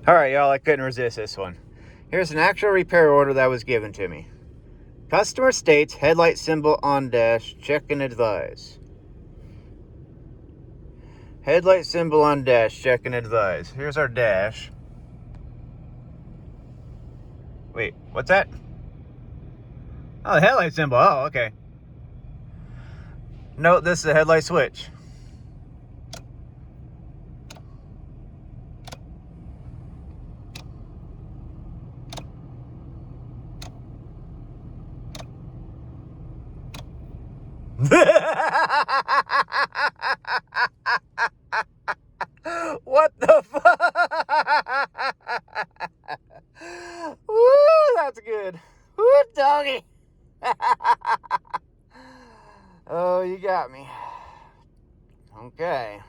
Alright, y'all, I couldn't resist this one. Here's an actual repair order that was given to me. Customer states headlight symbol on dash, check and advise. Headlight symbol on dash, check and advise. Here's our dash. Wait, what's that? Oh, the headlight symbol. Oh, okay. Note this is a headlight switch. What the fuck? Woo, that's good. Woo, doggy. Oh, you got me. Okay.